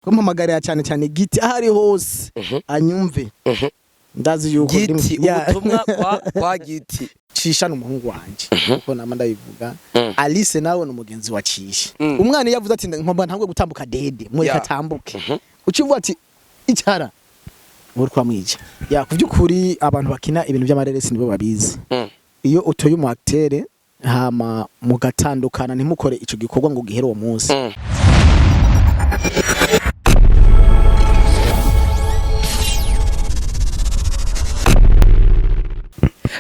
kumpamagarira cyane cyane Giti ahari hose anyumve ndazi yuko Giti ubutumwa kwa Giti Cisha n'umuhungu wanje uko nama ndabivuga Alice nawe n'umugenzi wa Cisha umwana yavuze ati nkomba ntangwe gutambuka dede muri katambuke ucivuga ati icara uri kwa mwije kuvyukuri abantu bakina ibintu by'amareresi nibo babizi iyo utoye umu acteur hama mugatandukana ntimukore ico gikorwa ngo gihere uwo munsi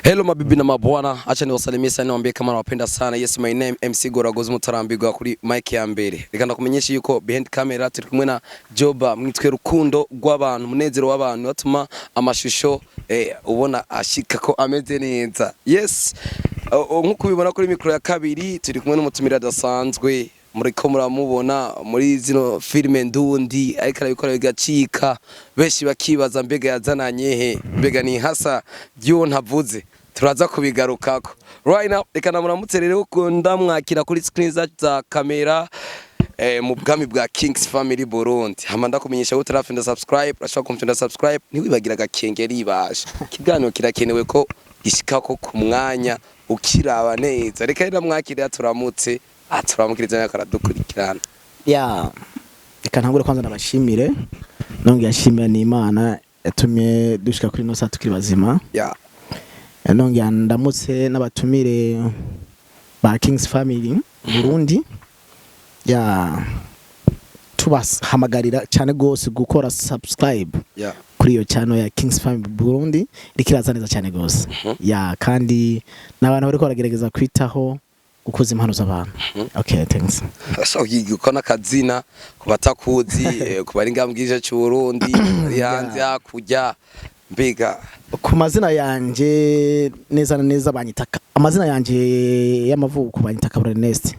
Hello mabibi na mabwana, acha niwasalimie sana niwaambie kama nawapenda sana. Yes, my name MC Goragozi Mutarambirwa kuri mic ya mbere. Reka ndakumenyesha yuko behind camera turi kumwe na Joba mwitwe rukundo rw'abantu, munezero w'abantu batuma amashusho ubona ashika ko ameze neza. Yes, nkuko ubibona kuri micro ya kabiri turi kumwe n'umutumira dasanzwe. Muriko muramubona muri zino filme ndundi ariko arabikora bigacika benshi bakibaza mbega yazananye he mbega ni hasa byo ntavuze turaza kubigarukako right now reka namuramutse rero ko ndamwakira kuri screen za kamera mu bwami bwa Kings Family Burundi hamanda kumenyesha ko utarafenda subscribe urashaka kumfenda subscribe ntiwibagira gakengeri ibasha kiganiro kirakenewe ko gishikako ku mwanya ukiraba neza reka rero mwakira turamutse turamukiriza yakaradukurikirana reka ntangure kwanza nabashimire nonge yashimira n'Imana yatumye dushika kuri no saa tukiri bazima nonge ndamutse n'abatumire ba Kings Family Burundi tubahamagarira cyane gose gukora subscribe kuri iyo channel ya Kings Family Burundi rikiraza neza cyane gose kandi n'abantu bari koragerageza kwitaho gukoza impano z'abantu. Okay, thanks. So yigukona kazina kubatakuzi kubari ngambwije cy'u Burundi yanze akujya mbega ku mazina yanje neza na neza banyitaka amazina yanje y'amavuko banyitaka Ernest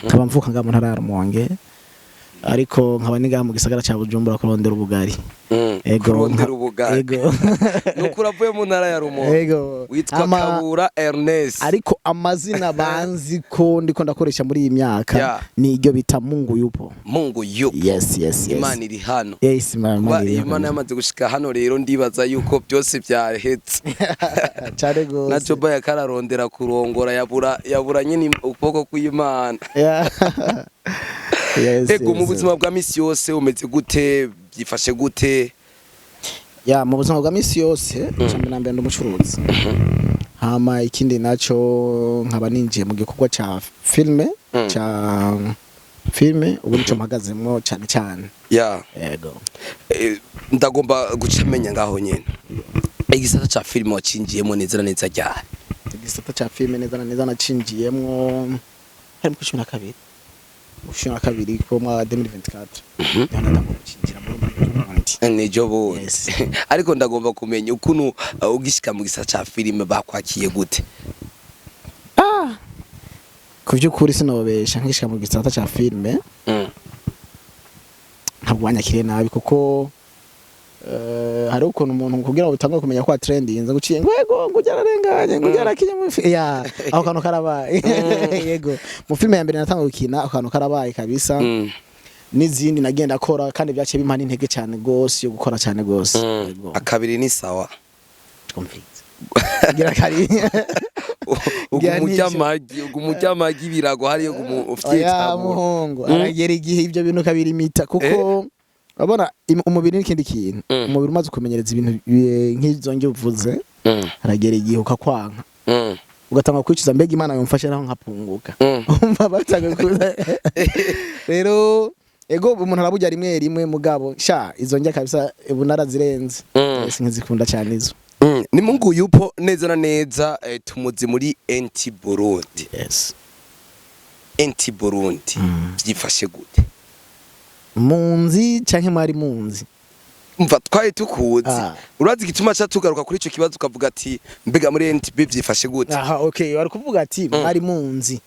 kaba mvuka ngamo ntara Rumonge ariko nkaba ninga mu gisagara cya Bujumbura kurondera ubugari kurondera ubugari nuko uravuye mu ntara ya Rumonge witwa Kabura Ernest ariko amazina banzi ko ndiko ndakoresha muri iyi myaka ni iryo bita Mungu yupo yes Imana iri hano yes Imana yamaze gushika hano rero ndibaza yuko byose byarehetse cyane gose na Joba yakararondera kurongora yabura nyine ukuboko kw'Imana Ego mu buzima bwa misi yose umeze gute byifashe gute mu buzima bwa misi yose cyane nambere ndumucuruzi hama ikindi naco nkaba ninjiye mu gikorwa ca filme ubu nico mpagazemwo cyane yego ndagomba gucamenya ngaho nyene igisata ca filme wacinjiyemo neza neza ryari igisata ca filme neza nacinjiyemwo hari mu 12 ushina kabiri ko mwa 2024 nejo bo ariko ndagomba kumenya ukuntu ugishika mu gisa ca filime bakwakiye gute kuvyukuri sinobesha ngishika mu gisata ca filime ntabwo banyakiriye nabi kuko hari ukuntu umuntu kugira ngo utange kumenya kwa trending nza guciye ngwego ngujyararenganye ngujyarakinye mu aho kano karabaye yego mu filime ya mbere natanga gukina aho kano karabaye kabisa n'izindi nagenda akora kandi byaciye bimana intege cyane gose yo gukora cyane gose akabiri ni sawa gira kari umujyamagi birago hari yo ufite muhongo aragera igihe ibyo bintu kabiri mita kuko abona umubiri n'ikindi kintu umubiri umaze kumenyereza ibintu nk'izo nge uvuze aragera igihe ukakwanka ugatanga kwicuza mbega Imana yumfashe naho nkapunguka umva batanga kuza rero ego umuntu arabujya rimwe mugabo izo nge kabisa bunarazirenze sinkizikunda cyane izo ni Mungu yupo neza na neza tumuzi muri NT Burundi NT Burundi byifashe gute munzi canke mwari munzi umva twaye tukuzi urazi gituma cha tugaruka kuri ico kibazo ukavuga ati mbega muri NTB byifashe gute okay wari kuvuga ati mwari munzi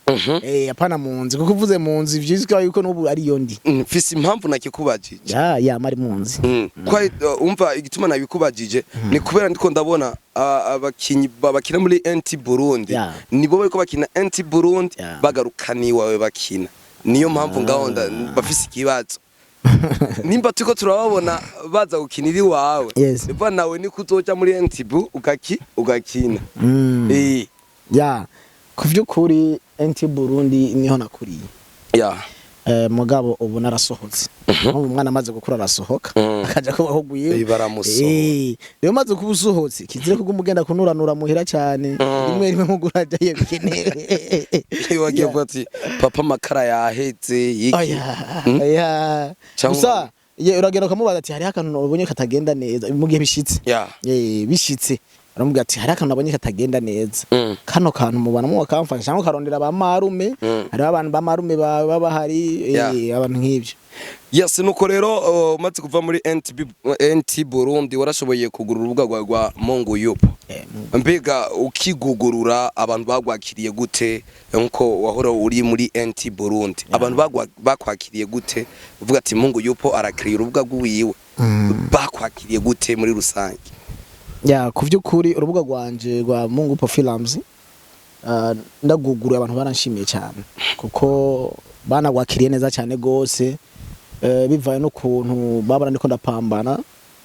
apana munzi kuko uvuze munzi vyizwa yuko n'ubu ari yo ndi mfise impamvu nakikubajije mwari munzi twaye umva igituma nabikubajije ni kubera ndiko ndabona abakinyi babakina muri NT Burundi nibo bariko bakina NT Burundi bagarukani wawe bakina niyo mpamvu ngaho bafise ikibazo nimba tuko turababona baza gukinira iwawe Yes. niba nawe niko uzoja muri NTB ugakina ya ku vy'ukuri NT Burundi niho nakuriye ya mugabo ubu narasohotse umwana amaze gukura arasohoka akaja kubaho gwiwe baramusohoye rero maze kubusohotse kizire kuko umugenda kunuranura muhira cyane rimwe rimwe nkuguraje yebikeneye wagiye ati papa makara yaheze yiki gusa uragenda ukamubaza ati hariho akantu ubonye katagenda neza mu gihe bishitse bishitse aramubwira ati hari akantu nabonye katagenda neza kano kantu mubana mu bakamfasha cyangwa karondera ba marume hari abantu ba marume baba bahari abantu nk'ibyo yes nuko rero umaze kuva muri NT Burundi warashoboye kugura urubuga rwa Mungu Yupo mbega ukigugurura abantu bagwakiriye gute nko wahora uri muri NT Burundi abantu bakwakiriye gute uvuga ati Mungu Yupo arakiriye urubuga rwiwe bakwakiriye gute muri rusange ya kuvyukuri urubuga rwanje rwa Mungu Yupo Films ndaguguruye abantu baranshimiye cyane kuko banagwakiriye neza cyane gose bivaye no kuntu babara ndiko ndapambana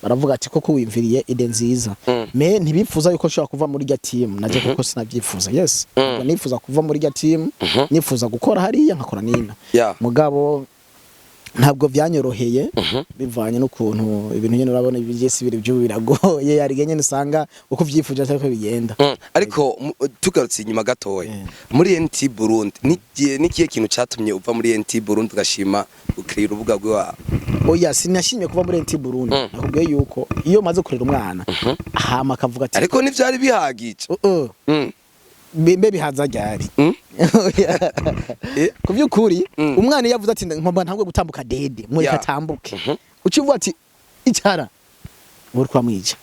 baravuga ati koko wimviriye ide nziza me ntibifuza yuko nshobora kuva muri rya team naje kuko sinabyifuza yes nifuza kuva muri rya team nifuza gukora hariya nkakora nina mugabo ntabwo vyanyoroheye bivanye n'ukuntu ibintu nyene urabona ibyesi biri byo biragoye yari genye nisanga uko vyifuje cyako bigenda ariko tugarutse inyuma gatoya muri NT Burundi nikiye kintu catumye uva muri NT Burundi ugashima ukira urubuga rwawe oya sinashimye kuva muri NT Burundi nakubwiye yuko iyo maze kurera umwana hama akavuga ati ariko nivyari bihagije bimbe bihaza ryari kuvyukuri umwana yavuze ati nkomba ntangwe gutambuka dede mwe katambuke ucivuga ati icara muri kwa mwija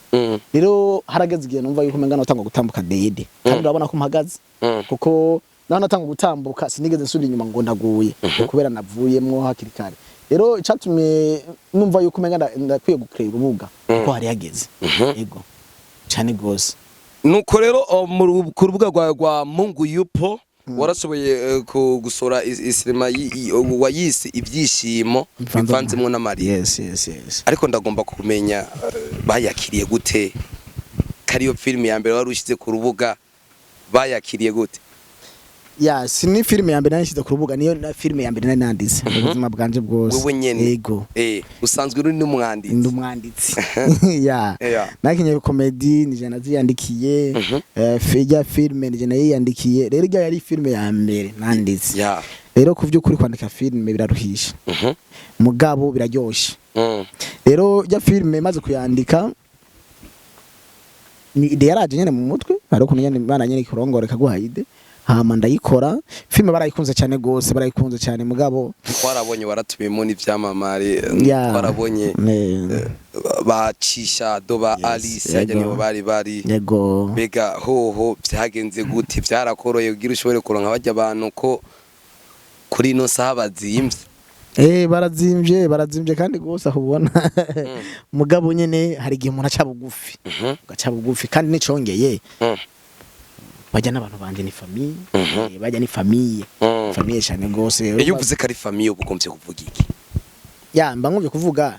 rero harageze igihe numva yuko mengana utangwa gutambuka dede kandi urabona ko mpagaze kuko naho natangwa gutambuka sinigeze nsubira inyuma ngo ndaguye kubera navuyemwo hakiri kare rero cyatumye numva yuko mengana ndakwiye gukrera urubuga ko hari yageze yego cyane gose nuko rero ku rubuga rwa Mungu Yupo warashoboye gusora isinema wayise ibyishimo bivanzemo n'amarira yes ariko ndagomba kumenya bayakiriye gute kariyo film ya mbere warushize ku rubuga bayakiriye gute ya sini filime ya mbere nanishize ku rubuga niyo na filime ya mbere nari nanditse mu buzima bwanje bwose wewe nyene yego usanzwe uri n'umwanditsi ndumwanditsi ya nakinye comedy nije naziyandikiye fijya filime nije nayiyandikiye rero ijya yari filime ya mbere nanditse rero kuvyukuri kwandika filime biraruhisha mugabo biraryoshe rero ijya filime maze kuyandika ni ide yaraje nyene mu mutwe ariko nyene bana nyene kurongoreka guhaide hama ndayikora filme barayikunze cyane gose barayikunze cyane mugabo twarabonye waratubiyemo n'ivyamamare twarabonye bacisha doba Alice yajye bari yego bega hoho byagenze gute byarakoroye kugira ushobore kuronka bajya abantu ko kuri no sabazimvye barazimvye kandi gose ahubona mugabo nyene hari igihe umuntu aca bugufi gaca bugufi kandi nicongeye bajya n'abantu banje ni famille bajya ni famille cyane gose iyo uvuze ko ari famille ubugombye kuvuga iki ya mba nkumve kuvuga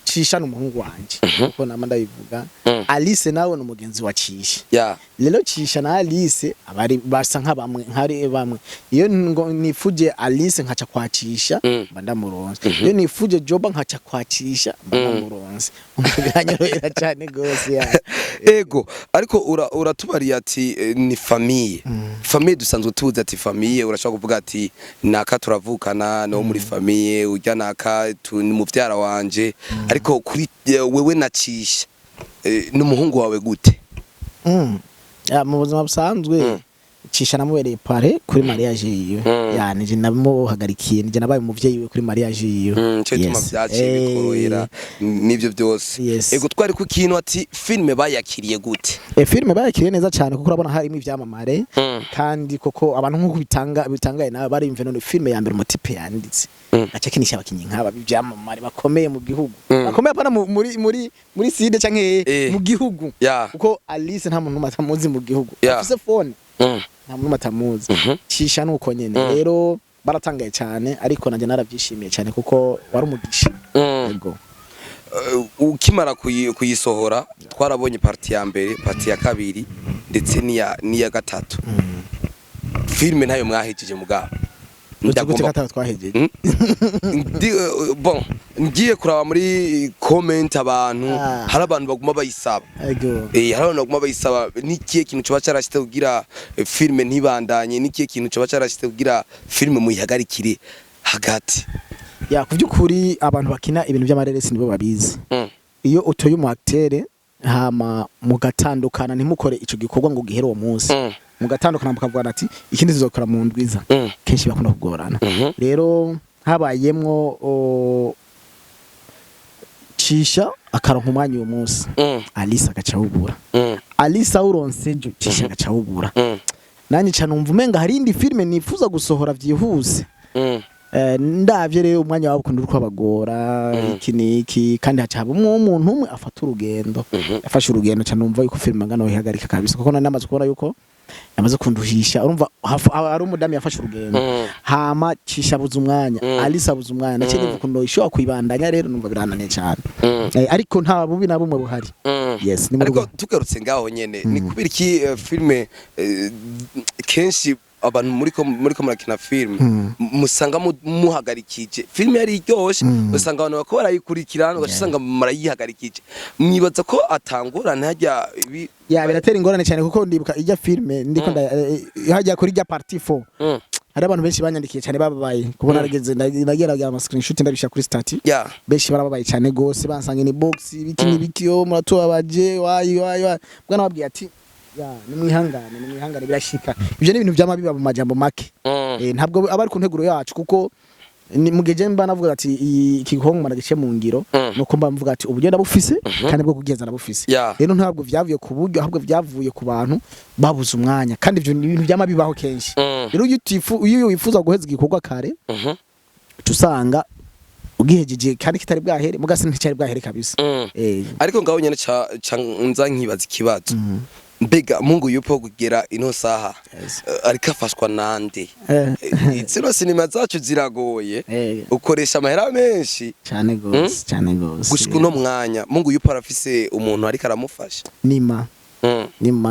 cisha n'umuhungu wanje kuko nama ndabivuga Alice nawe n'umugenzi wa cisha rero cisha na Alice abari basa nk'abamwe nkari bamwe iyo nifuje Alice nkaca kwacisha mba ndamuronse iyo nifuje Joba nkaca kwacisha mba ndamuronse biranyorohera cyane gose ego ariko uratubariye ati ni famille famille dusanzwe tuzi ati famille urashaka kuvuga ati naka turavukana no muri famille ujya naka ni muvyara wanje ariko kuri wewe nacisha n'umuhungu wawe gute mu buzima busanzwe cisha namubereye pare kuri mariage yiwe yani je namuhagarikiye nje nabaye umuvyeyi we kuri mariage yiwe cyo tuma byaciye bikorohera nivyo byose ego twari ku kintu ati filme bayakiriye gute filme bayakiriye neza cyane kuko urabona harimo ivyamamare kandi koko abantu nkuko bitangaye nawe bari imve none filme ya mbere umutipe yanditse acha kinisha abakinyi nk'aba bivyamamare bakomeye mu gihugu bakomeye apana muri side canke mu gihugu kuko Alice nta muntu matamuzi mu gihugu afise phone nta muntu matamuzi cisha nuko nyene rero baratangaye cyane ariko nanjye narabyishimiye cyane kuko wari umugisha yego ukimara kuyisohora twarabonye parti ya mbere parti ya kabiri ndetse niya gatatu filme ntayo mwahejeje mugabo ndagomba twahejeje bon ngiye kuraba muri comment abantu hari abantu baguma bayisaba hari abantu baguma bayisaba nikiye kintu cyo bacarashite kugira filme ntibandanye nikiye kintu cyo bacarashite kugira filme muyihagarikire hagati ya kuvyukuri abantu bakina ibintu by'amareresi nibo babizi iyo utoye umu acteur hama mugatandukana ntimukore ico gikorwa ngo gihere uwo munsi mugatandukana mukavugana ati ikindi zizokora mu ndwiza kenshi bakunda kugorana rero habayemwo cisha akaronka umwanya uwo munsi Alisa agacawubura Alisa uronsejo cisha agacawubura nanye cyane umva umenga hari indi filme nifuza gusohora vyihuse ndavye rero umwanya wabo kundi uko abagora iki kandi hacaba umuntu umwe afata urugendo afashe urugendo cyane umva yuko filme ngano ihagarika kabisa kuko namaze kubona yuko yamaze kunduhisha urumva ari umudami yafashe urugendo hama cisha buza umwanya Alisa buza umwanya nace nivuga kundo ishobora kwibandanya rero numva biranane cyane ariko nta bubi na bumwe buhari yes ni ariko tugarutse ngaho nyene ni kubira iki filme kenshi abantu muri ko murakina film musanga muhagarikije film yari iryoshe usanga abantu bako barayikurikirana ugasanga marayihagarikije mwibaza ko atangorana hajya ya biratera ingorane cyane kuko ndibuka ijya filme ndiko hajya kuri ijya party 4 hari abantu benshi banyandikiye cyane bababaye kubona rageze nageraga ama screenshot ndabisha kuri stati benshi barababaye cyane gose bansanga ni box bikini bikiyo muratubabaje wayi bwana wabwiye ati ya nimwihangane birashika ibyo ni ibintu by'amabiba mu majambo make ntabwo abari ku nteguro yacu kuko mugeje mba navuga ati ikihongo maragice mu ngiro nuko mba mvuga ati ubugenda bufise kandi bwo kugeza nabufise rero ntabwo byavuye ku buryo ahubwo byavuye ku bantu babuze umwanya kandi ibyo ni ibintu by'amabibaho kenshi rero iyo wifuza guheza igikorwa kare tusanga ugihejeje kandi kitari bwahere mugase nticari bwahere kabisa ariko ngaho nyene nza nkibaza ikibazo mbega Mungu yupo kugera ino saha ariko afashwa nande itsino sinema zacu ziragoye ukoresha amahera menshi cyane gose gushika no mwanya Mungu yupo arafise umuntu ariko aramufasha nima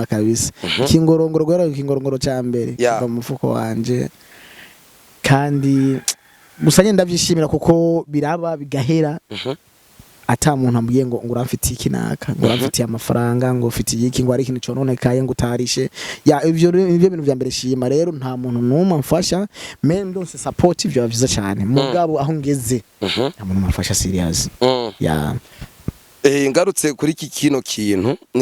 kabisa kingorongoro cya mbere kiva mu mufuko wanje kandi gusa nyenda ndavyishimira kuko biraba bigahera ata muntu ambuye ngo uramfitiye ikinaka ngo uramfitiye amafaranga ngo ufitiye iki ngo ari ikintu cyononekaye ngo utarishe ya ibyo bintu bya mbere shima rero nta muntu numwe amfasha ndose support ibyo bavyiza cyane mugabo aho ngeze nta muntu amfasha serious ya ngarutse kuri iki kintu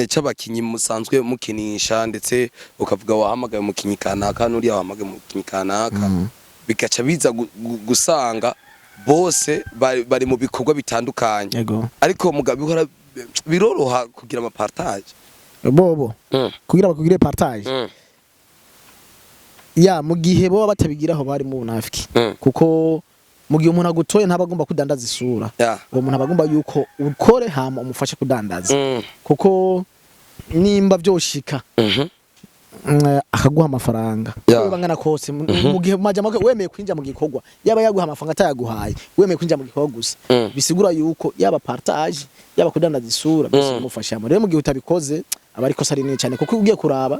cy'abakinyi musanzwe mukinisha ndetse ukavuga wahamagaye umukinyi kanaka n'uriya wahamagaye umukinyi kanaka bigaca biza gusanga bose bari mu bikorwa bitandukanye ariko mugabo biroroha kugira ama partage bobo kugira bakugire partage ya mu gihe bo batabigiraho bari mu bunafiki kuko mu gihe umuntu agutoye ntabagomba kudandaza isura uwo muntu abagomba yuko ukore hama umufashe kudandaza kuko nimba byoshika akaguha amafaranga bangana kose mu gihe majama wemeye kwinja mu gikorwa yaba yaguha amafaranga atayaguhaye wemeye kwinja mu gikorwa gusa bisigura yuko yaba partage yaba kudandaza isura bise mufasha rero mu gihe utabikoze aba ariko sari nini cyane kuko ugiye kuraba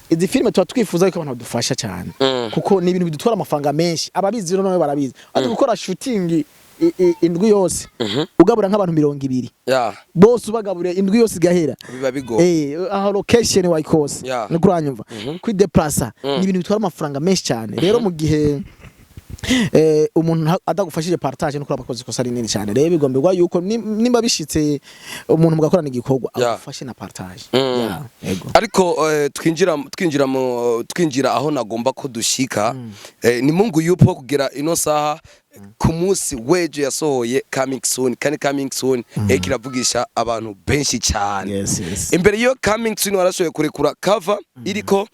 izi filme tuba twifuza yuko abantu badufasha cyane kuko ni ibintu bidutwara amafaranga menshi ababizi rero nawe barabizi ati gukora shooting indwi yose ugabura nk'abantu 200 bose ubagabure indwi yose igahera biba bigoye aho location wayikose nukuranyumva kwideplacer ni ibintu bitwara amafaranga menshi cyane rero mu gihe umuntu adagufashije partage no kuri abakozi ko sari nini cyane rero bigomberwa yuko nimba bishitse umuntu mugakorana igikorwa afashe na partage ariko twinjira aho nagomba ko dushika ni Mungu yupo kugera ino saha ku munsi weje yasohoye coming soon kiravugisha abantu benshi cyane imbere yo coming soon warashoye kurekura cover iriko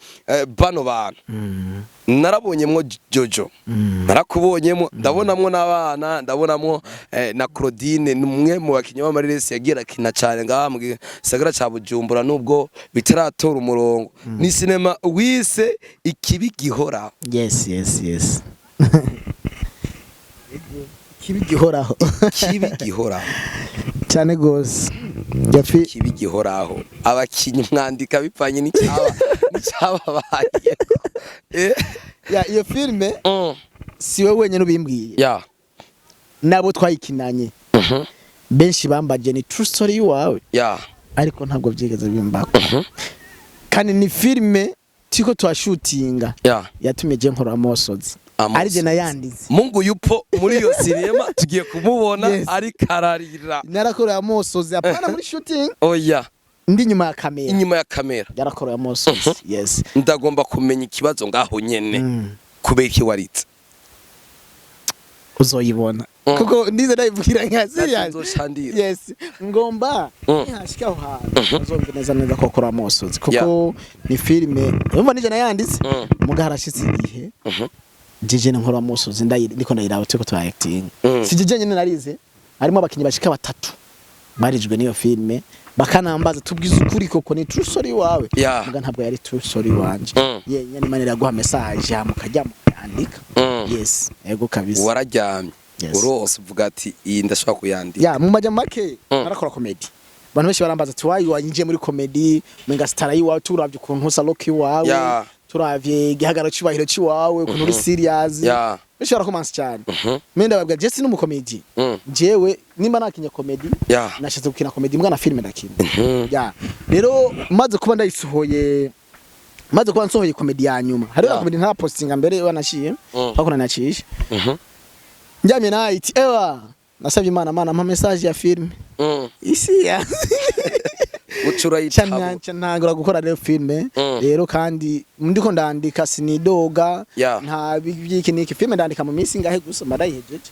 bano bantu narabonyemwo Jojo narakubonyemo ndabonamwo n'abana ndabonamwo na Claudine numwe mu bakinyi b'amareresi yagira kina cyane ngaha mu gisagara ca Bujumbura nubwo bitaratora umurongo ni cinema wise ikibi gihora yes kibi gihoraho kibi gihoraho cyane gose kibi gihoraho abakinyi mwandika bipanye n'icyababaye ya iyo filme si wewe wenyine ubimbwiye ya nabo twayikinanye benshi bambaje ni true story wawe ya ariko ntabwo byigeze bimbako kandi ni filme tiko twashutinga yatumye je nkora amosozi ari je nayanditse Mungu yupo muri iyo sinema tugiye kumubona ari kararira narakorera amosozi apana muri shooting oya ndi inyuma ya kamera yarakorera amosozi yes ndagomba kumenya ikibazo ngaho nyene kubera iki waritse uzoyibona kuko ndize ndayibwira nka serious yes ngomba hashika aho hantu uzomva neza ko akora amosozi kuko ni filme umva nije nayanditse mugarashitse igihe jeje nkora amosozi ndiko ndayiraho tuko twa acting sije nyene narize harimo abakinyi bashika batatu barijwe niyo filme bakanambaza tubwiza ukuri koko ni true story wawe muga ntabwo yari true story wanje nyene manira yaguha message mukajya mukandika yes ego kabisa wararyamye urose uvuga ati iyi ndashaka kuyandika mu majya make narakora comedy abantu benshi barambaza ati wayi wanje muri comedy menga star yiwawe turavye ukuntu usa loki wawe turavye igihagaro cyubahiro ciwawe ukuntu uri serious benshi barakomansa cyane menda babwa Jesse n'umukomedi jewe nimba nakinya comedy nashatse gukina comedy mbwa na filme ndakina rero maze kuba ndayisohoye maze kuba nsohoye comedy ya nyuma hari comedy nta postinga mbere wanashiye bakona nacisha njamye night ewa nasabye imana mpa message ya filme isi ya ucura yitabo ntangura gukora rero filme rero kandi ndiko ndandika sinidoga nta byiki filme ndandika mu minsi ngahe gusa marayihejeje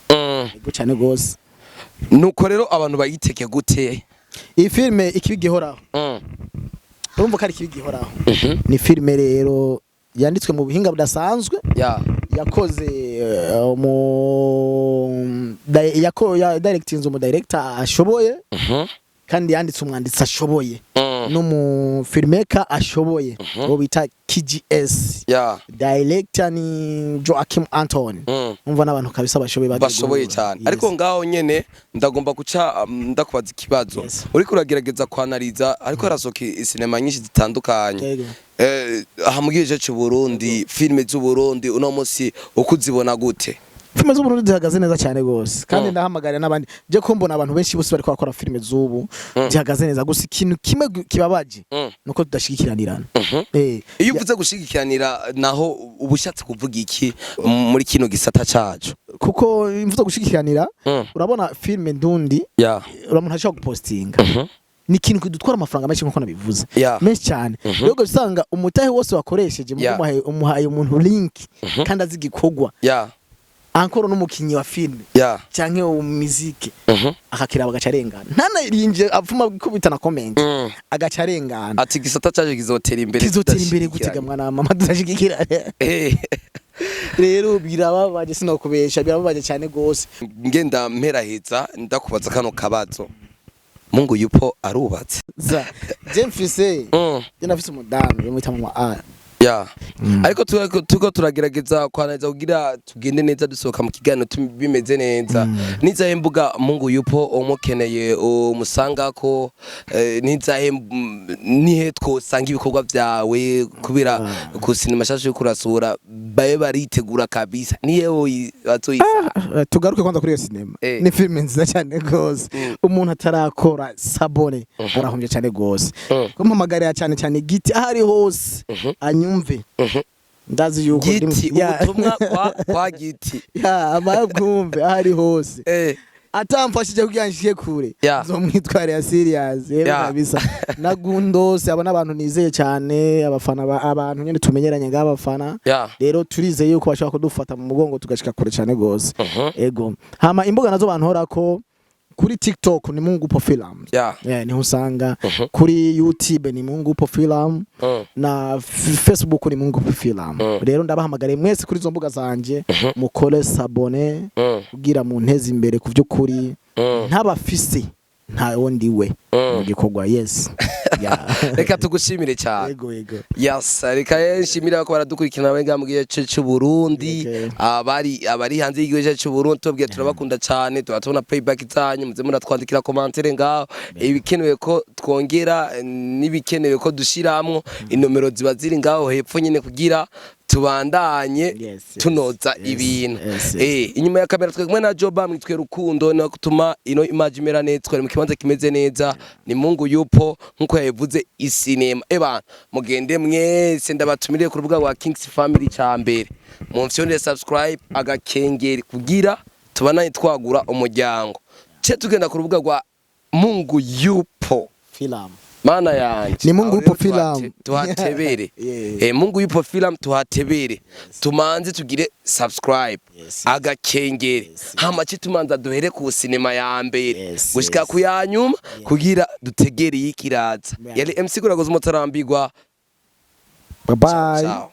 ego cyane gose nuko rero abantu bayiteke gute iyi filme ikibigihoraho urumva ko ari ikibigihoraho ni filme rero yanditswe mu buhinga budasanzwe yakoze directinze umu director ashoboye kandi yanditse umwanditsi ashoboye no mu filmmaker ashoboye bo bita KGS director ni Joachim Anton umva n'abantu kabisa bashoboye cyane ariko ngaho nyene ndagomba guca ndakubaza ikibazo uri kuragerageza kwanaliza ariko harasoka sinema nyinshi zitandukanye hamugije cyo Burundi filme z'u Burundi uno munsi ukuzibona gute filme z'u Burundi zihagaze neza cyane gose kandi ndahamagarira n'abandi je ko mbona abantu benshi bose bari kwakora filme z'ubu zihagaze neza gusa ikintu kimwe kibabaje nuko tudashikiranirana iyo uvuze gushikiranira naho ubushatse kuvuga iki muri kino gisata cacu kuko imvuze gushikiranira urabona filme ndundi urabona hashaka gupostinga ni ikintu kidutwara amafaranga menshi nkuko nabivuze menshi cyane rero usanga umutahe wose wakoresheje umuhaye umuntu link kandi azigikogwa ankoro n'umukinyi wa filme canke wo muzike akakira bagacarengana ntanarinje apfuma kubitana comment agacarengana ati gisata cyaje kizotera imbere gutega mwana mama dashigikira rero birababaje sinokubesha birababaje cyane gose ngenda mperaheza ndakubaza kano kabazo Mungu yupo arubatse je mfise je nafise umudamu yo mwita mama ariko tuko turagerageza kwaneza kugira tugende neza dusohoka mu kiganiro bimeze neza nizahe mbuga Mungu yupo umukeneye umusanga ko nizahe nihe twosanga ibikorwa byawe kubira ku sinema shasho yo kurasura baye baritegura kabisa niyeho bazoyisa tugaruke kwanza kuri iyo sinema ni filme nziza cyane gose umuntu atarakora sabone arahombye cyane gose kumpamagarira cyane giti ahari hose anyumve ndazi yuko giti ubutumwa kwa giti amabwumve ahari hose atamfashije kugiranshike kure zomwitware ya serious kabisa nagundose abana abantu nizeye cyane abafana abantu nyene tumenyeranye ngabafana rero turizeye yuko bashaka kudufata mu mugongo tugashika kure cyane gose ego hama imbuga nazo bantu horako kuri TikTok ni Mungu upo film ni usanga kuri YouTube ni Mungu upo film na Facebook ni Mungu upo film rero ndabahamagare mwese kuri zo mbuga zanje mukore sabone kugira mu nteze imbere ku byo kuri ntabafise nta wondi we gikorwa yes reka tugushimire cyane yego yes reka nshimira ko baradukurikirana benga mu gihe cy'u Burundi abari hanze y'igihugu cy'u Burundi tubwiye turabakunda cyane tubatona playback zanyu muze muratwandikira commentaire ngaho ibikenewe ko twongera nibikenewe ko dushiramwo inomero ziba ziri ngaho hepfo nyine kugira tubandanye tunoza ibintu inyuma ya kamera twegumwe na Joba mwitwe rukundo no gutuma ino image imera neza twari mu kibanza kimeze neza ni Mungu yupo nkuko yavuze isinema mugende mwese ndabatumiriye ku rubuga rwa Kings Family cyambere mumfyonde subscribe agakengeri kugira tubanaye twagura umuryango cye tugenda ku rubuga rwa Mungu yupo film mana yanje ni Mungu yupo film tuhatebere Mungu yupo film tuhatebere tumanze tugire subscribe agakengeri hama cyo tumanza duhere ku sinema ya mbere gushika ku yanyuma kugira dutegere yikiraza yari MC Goragoza umutarambirwa bye bye